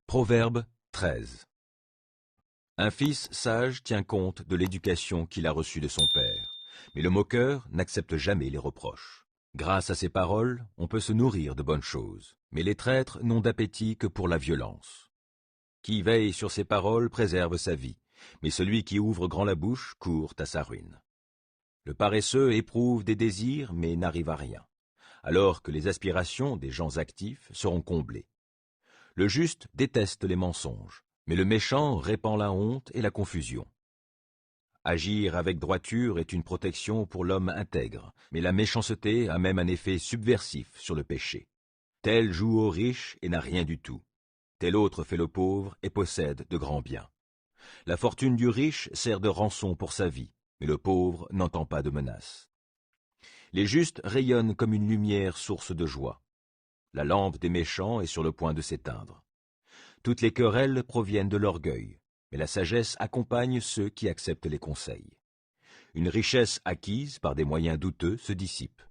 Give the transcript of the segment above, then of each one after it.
Proverbe 13. Un fils sage tient compte de l'éducation qu'il a reçue de son père, mais le moqueur n'accepte jamais les reproches. Grâce à ses paroles, on peut se nourrir de bonnes choses, mais les traîtres n'ont d'appétit que pour la violence. Qui veille sur ses paroles préserve sa vie, mais celui qui ouvre grand la bouche court à sa ruine. Le paresseux éprouve des désirs, mais n'arrive à rien, alors que les aspirations des gens actifs seront comblées. Le juste déteste les mensonges, mais le méchant répand la honte et la confusion. Agir avec droiture est une protection pour l'homme intègre, mais la méchanceté a même un effet subversif sur le péché. Tel joue au riche et n'a rien du tout. Tel autre fait le pauvre et possède de grands biens. La fortune du riche sert de rançon pour sa vie, mais le pauvre n'entend pas de menace. Les justes rayonnent comme une lumière source de joie. La lampe des méchants est sur le point de s'éteindre. Toutes les querelles proviennent de l'orgueil, mais la sagesse accompagne ceux qui acceptent les conseils. Une richesse acquise par des moyens douteux se dissipe.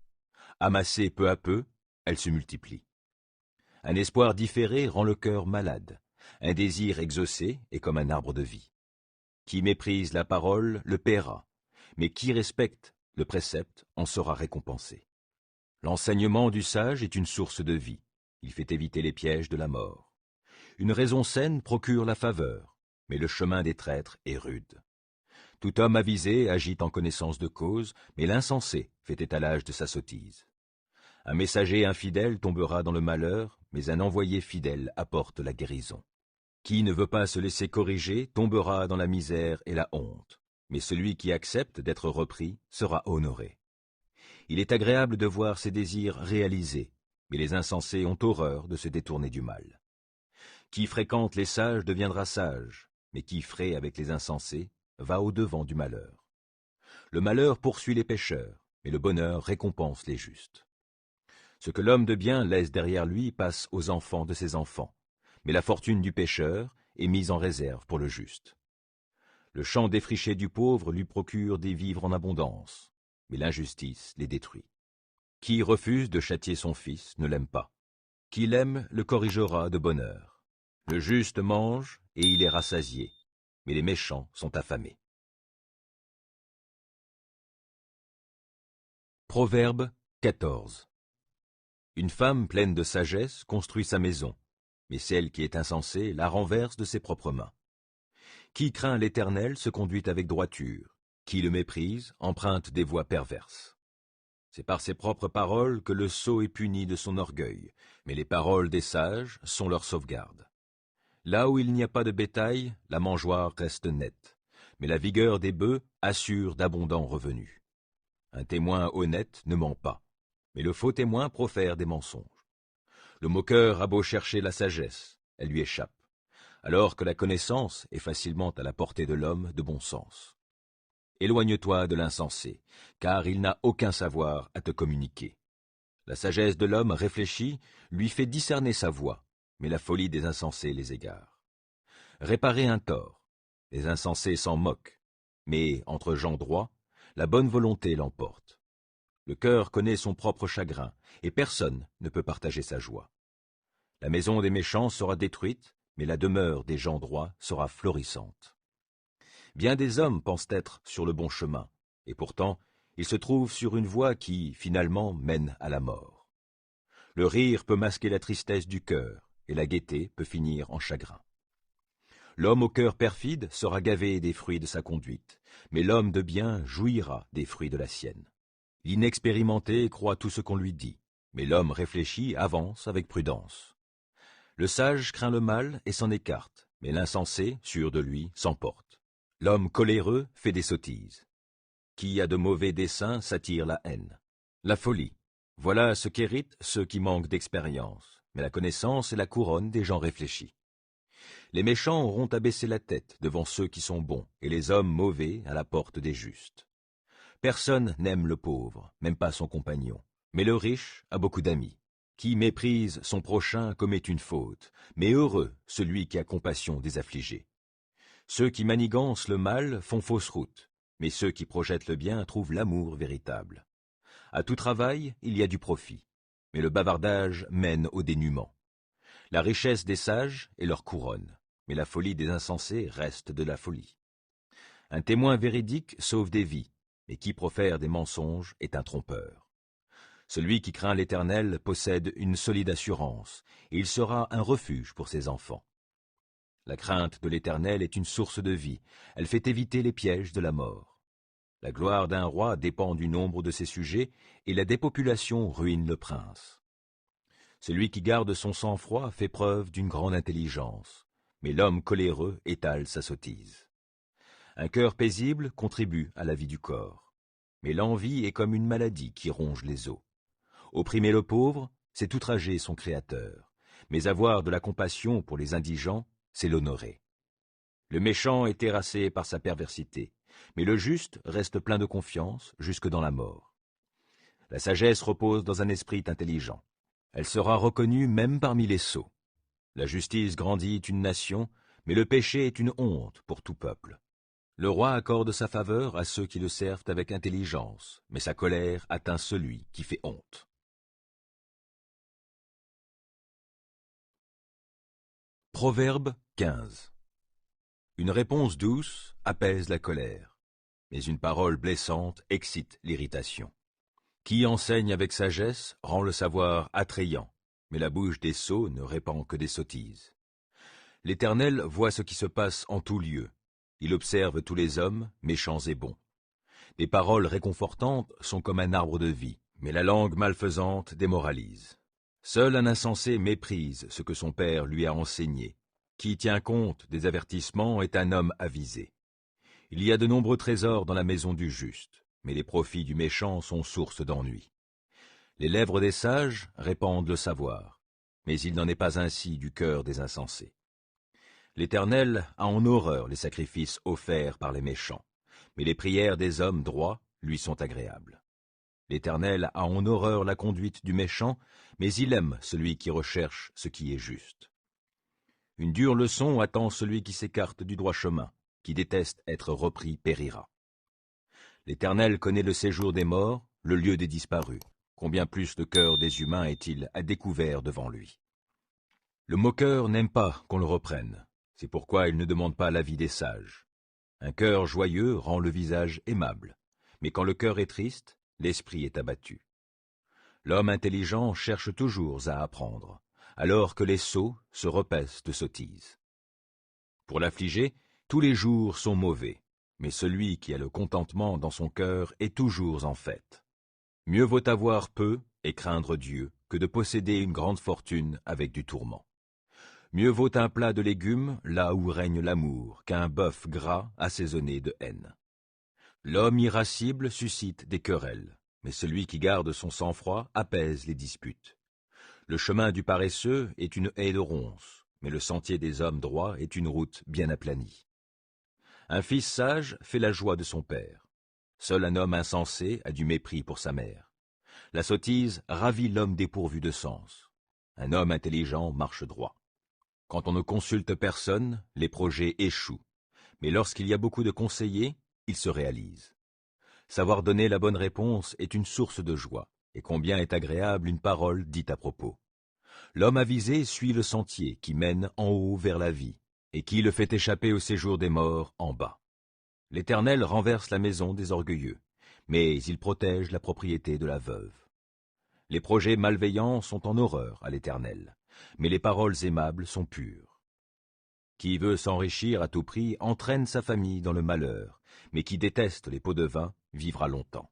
Amassée peu à peu, elle se multiplie. Un espoir différé rend le cœur malade. Un désir exaucé est comme un arbre de vie. Qui méprise la parole le paiera, mais qui respecte le précepte en sera récompensé. L'enseignement du sage est une source de vie. Il fait éviter les pièges de la mort. Une raison saine procure la faveur, mais le chemin des traîtres est rude. Tout homme avisé agit en connaissance de cause, mais l'insensé fait étalage de sa sottise. Un messager infidèle tombera dans le malheur, mais un envoyé fidèle apporte la guérison. Qui ne veut pas se laisser corriger tombera dans la misère et la honte, mais celui qui accepte d'être repris sera honoré. Il est agréable de voir ses désirs réalisés, mais les insensés ont horreur de se détourner du mal. Qui fréquente les sages deviendra sage, mais qui fraie avec les insensés va au-devant du malheur. Le malheur poursuit les pécheurs, mais le bonheur récompense les justes. Ce que l'homme de bien laisse derrière lui passe aux enfants de ses enfants, mais la fortune du pécheur est mise en réserve pour le juste. Le champ défriché du pauvre lui procure des vivres en abondance, mais l'injustice les détruit. Qui refuse de châtier son fils ne l'aime pas. Qui l'aime le corrigera de bonne heure. Le juste mange et il est rassasié, mais les méchants sont affamés. Proverbe 14. Une femme pleine de sagesse construit sa maison, mais celle qui est insensée la renverse de ses propres mains. Qui craint l'Éternel se conduit avec droiture, qui le méprise emprunte des voies perverses. C'est par ses propres paroles que le sot est puni de son orgueil, mais les paroles des sages sont leur sauvegarde. Là où il n'y a pas de bétail, la mangeoire reste nette, mais la vigueur des bœufs assure d'abondants revenus. Un témoin honnête ne ment pas, mais le faux témoin profère des mensonges. Le moqueur a beau chercher la sagesse, elle lui échappe, alors que la connaissance est facilement à la portée de l'homme de bon sens. Éloigne-toi de l'insensé, car il n'a aucun savoir à te communiquer. La sagesse de l'homme réfléchi lui fait discerner sa voie, mais la folie des insensés les égare. Réparer un tort, les insensés s'en moquent, mais entre gens droits, la bonne volonté l'emporte. Le cœur connaît son propre chagrin, et personne ne peut partager sa joie. La maison des méchants sera détruite, mais la demeure des gens droits sera florissante. Bien des hommes pensent être sur le bon chemin, et pourtant, ils se trouvent sur une voie qui, finalement, mène à la mort. Le rire peut masquer la tristesse du cœur, et la gaieté peut finir en chagrin. L'homme au cœur perfide sera gavé des fruits de sa conduite, mais l'homme de bien jouira des fruits de la sienne. L'inexpérimenté croit tout ce qu'on lui dit, mais l'homme réfléchi avance avec prudence. Le sage craint le mal et s'en écarte, mais l'insensé, sûr de lui, s'emporte. L'homme coléreux fait des sottises. Qui a de mauvais desseins s'attire la haine. La folie, voilà ce qu'héritent ceux qui manquent d'expérience, mais la connaissance est la couronne des gens réfléchis. Les méchants auront à baisser la tête devant ceux qui sont bons, et les hommes mauvais à la porte des justes. Personne n'aime le pauvre, même pas son compagnon, mais le riche a beaucoup d'amis. Qui méprise son prochain commet une faute, mais heureux celui qui a compassion des affligés. Ceux qui manigancent le mal font fausse route, mais ceux qui projettent le bien trouvent l'amour véritable. À tout travail, il y a du profit, mais le bavardage mène au dénuement. La richesse des sages est leur couronne, mais la folie des insensés reste de la folie. Un témoin véridique sauve des vies, mais qui profère des mensonges est un trompeur. Celui qui craint l'Éternel possède une solide assurance, et il sera un refuge pour ses enfants. La crainte de l'Éternel est une source de vie, elle fait éviter les pièges de la mort. La gloire d'un roi dépend du nombre de ses sujets, et la dépopulation ruine le prince. Celui qui garde son sang-froid fait preuve d'une grande intelligence, mais l'homme coléreux étale sa sottise. Un cœur paisible contribue à la vie du corps, mais l'envie est comme une maladie qui ronge les os. Opprimer le pauvre, c'est outrager son Créateur, mais avoir de la compassion pour les indigents, c'est l'honorer. Le méchant est terrassé par sa perversité, mais le juste reste plein de confiance jusque dans la mort. La sagesse repose dans un esprit intelligent. Elle sera reconnue même parmi les sots. La justice grandit une nation, mais le péché est une honte pour tout peuple. Le roi accorde sa faveur à ceux qui le servent avec intelligence, mais sa colère atteint celui qui fait honte. Proverbe 15. Une réponse douce apaise la colère, mais une parole blessante excite l'irritation. Qui enseigne avec sagesse rend le savoir attrayant, mais la bouche des sots ne répand que des sottises. L'Éternel voit ce qui se passe en tout lieu. Il observe tous les hommes, méchants et bons. Des paroles réconfortantes sont comme un arbre de vie, mais la langue malfaisante démoralise. Seul un insensé méprise ce que son père lui a enseigné. Qui tient compte des avertissements est un homme avisé. Il y a de nombreux trésors dans la maison du juste, mais les profits du méchant sont source d'ennui. Les lèvres des sages répandent le savoir, mais il n'en est pas ainsi du cœur des insensés. L'Éternel a en horreur les sacrifices offerts par les méchants, mais les prières des hommes droits lui sont agréables. L'Éternel a en horreur la conduite du méchant, mais il aime celui qui recherche ce qui est juste. Une dure leçon attend celui qui s'écarte du droit chemin, qui déteste être repris périra. L'Éternel connaît le séjour des morts, le lieu des disparus. Combien plus le cœur des humains est-il à découvert devant lui? Le moqueur n'aime pas qu'on le reprenne, c'est pourquoi il ne demande pas l'avis des sages. Un cœur joyeux rend le visage aimable, mais quand le cœur est triste, l'esprit est abattu. L'homme intelligent cherche toujours à apprendre, alors que les sots se repaissent de sottises. Pour l'affligé, tous les jours sont mauvais, mais celui qui a le contentement dans son cœur est toujours en fête. Mieux vaut avoir peu et craindre Dieu que de posséder une grande fortune avec du tourment. Mieux vaut un plat de légumes là où règne l'amour qu'un bœuf gras assaisonné de haine. L'homme irascible suscite des querelles, mais celui qui garde son sang-froid apaise les disputes. Le chemin du paresseux est une haie de ronces, mais le sentier des hommes droits est une route bien aplanie. Un fils sage fait la joie de son père. Seul un homme insensé a du mépris pour sa mère. La sottise ravit l'homme dépourvu de sens. Un homme intelligent marche droit. Quand on ne consulte personne, les projets échouent. Mais lorsqu'il y a beaucoup de conseillers, ils se réalisent. Savoir donner la bonne réponse est une source de joie, et combien est agréable une parole dite à propos. L'homme avisé suit le sentier qui mène en haut vers la vie, et qui le fait échapper au séjour des morts en bas. L'Éternel renverse la maison des orgueilleux, mais il protège la propriété de la veuve. Les projets malveillants sont en horreur à l'Éternel, mais les paroles aimables sont pures. Qui veut s'enrichir à tout prix entraîne sa famille dans le malheur, mais qui déteste les pots de vin vivra longtemps.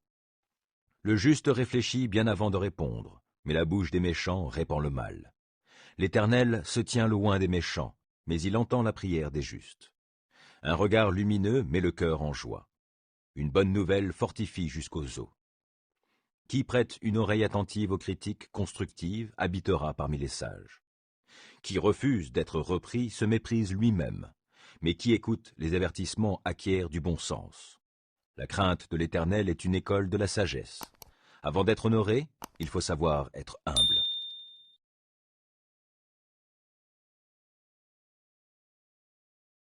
Le juste réfléchit bien avant de répondre, mais la bouche des méchants répand le mal. L'Éternel se tient loin des méchants, mais il entend la prière des justes. Un regard lumineux met le cœur en joie. Une bonne nouvelle fortifie jusqu'aux os. Qui prête une oreille attentive aux critiques constructives habitera parmi les sages. Qui refuse d'être repris se méprise lui-même, mais qui écoute les avertissements acquiert du bon sens. La crainte de l'Éternel est une école de la sagesse. Avant d'être honoré, il faut savoir être humble.